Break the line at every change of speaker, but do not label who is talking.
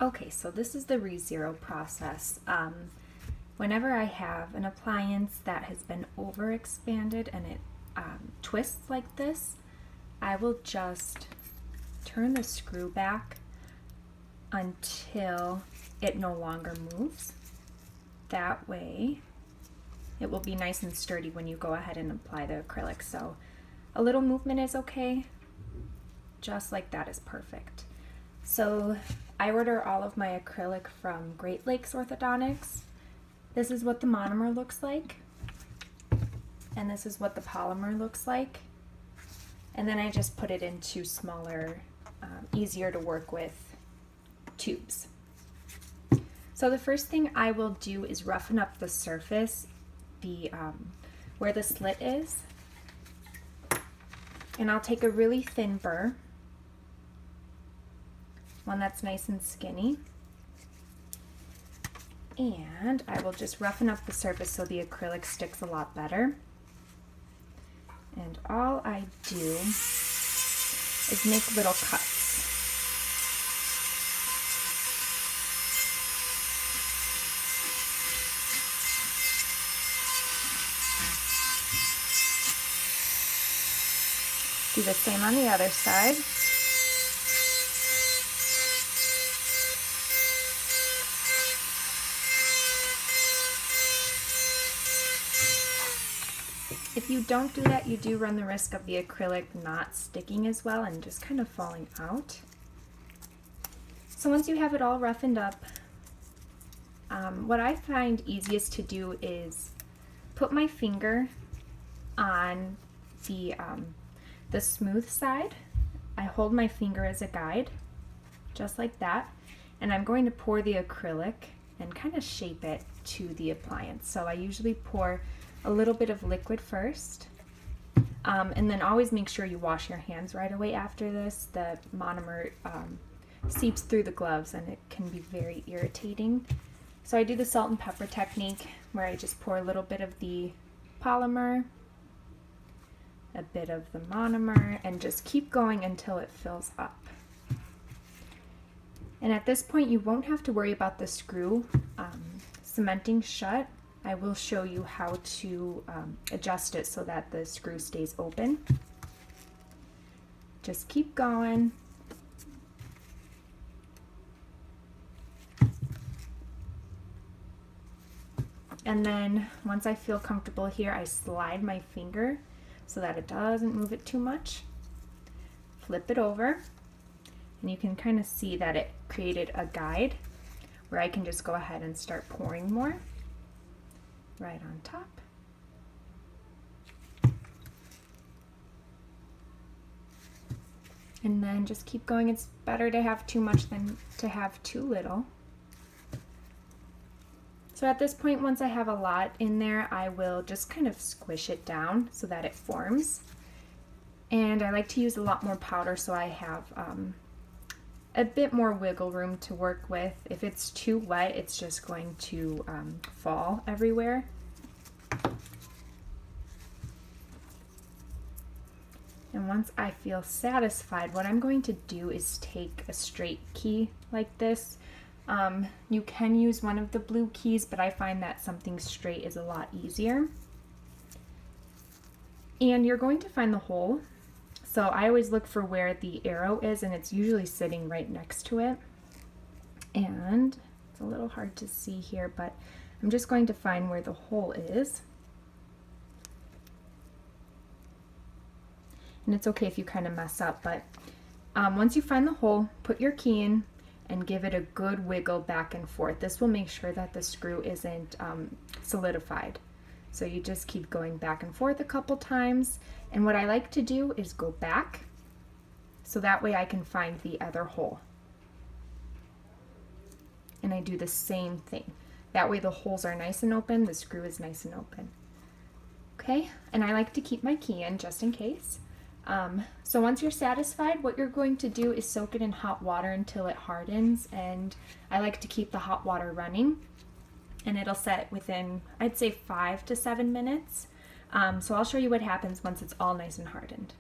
Okay, so this is the Rezero process. Whenever I have an appliance that has been overexpanded and it twists like this, I will just turn the screw back until it no longer moves. That way it will be nice and sturdy when you go ahead and apply the acrylic. So a little movement is okay, just like that is perfect. So I order all of my acrylic from Great Lakes Orthodontics. This is what the monomer looks like, and this is what the polymer looks like. And then I just put it into smaller, easier to work with tubes. So the first thing I will do is roughen up the surface, where the slit is. And I'll take a really thin burr, one that's nice and skinny. And I will just roughen up the surface so the acrylic sticks a lot better. And all I do is make little cuts. Do the same on the other side. If you don't do that, you do run the risk of the acrylic not sticking as well and just kind of falling out. So once you have it all roughened up, what I find easiest to do is put my finger on the smooth side. I hold my finger as a guide, just like that, and I'm going to pour the acrylic and kind of shape it to the appliance. So I usually pour a little bit of liquid first, and then always make sure you wash your hands right away after this. The monomer seeps through the gloves and it can be very irritating. So I do the salt and pepper technique where I just pour a little bit of the polymer, a bit of the monomer, and just keep going until it fills up. And at this point you won't have to worry about the screw cementing shut. I will show you how to adjust it so that the screw stays open. Just keep going. And then once I feel comfortable here, I slide my finger so that it doesn't move it too much. Flip it over, and you can kind of see that it created a guide where I can just go ahead and start pouring more right on top. And then just keep going. It's better to have too much than to have too little. So at this point, once I have a lot in there, I will just kind of squish it down so that it forms. And I like to use a lot more powder so I have a bit more wiggle room to work with. If it's too wet, it's just going to fall everywhere. And once I feel satisfied, what I'm going to do is take a straight key like this. You can use one of the blue keys, but I find that something straight is a lot easier. And you're going to find the hole. So I always look for where the arrow is, and it's usually sitting right next to it. And it's a little hard to see here, but I'm just going to find where the hole is. And it's okay if you kind of mess up, but once you find the hole, put your key in and give it a good wiggle back and forth. This will make sure that the screw isn't solidified. So you just keep going back and forth a couple times. And what I like to do is go back, so that way I can find the other hole. And I do the same thing. That way the holes are nice and open, the screw is nice and open. Okay, and I like to keep my key in just in case. So once you're satisfied, what you're going to do is soak it in hot water until it hardens, and I like to keep the hot water running, and it'll set within, I'd say, 5 to 7 minutes. So I'll show you what happens once it's all nice and hardened.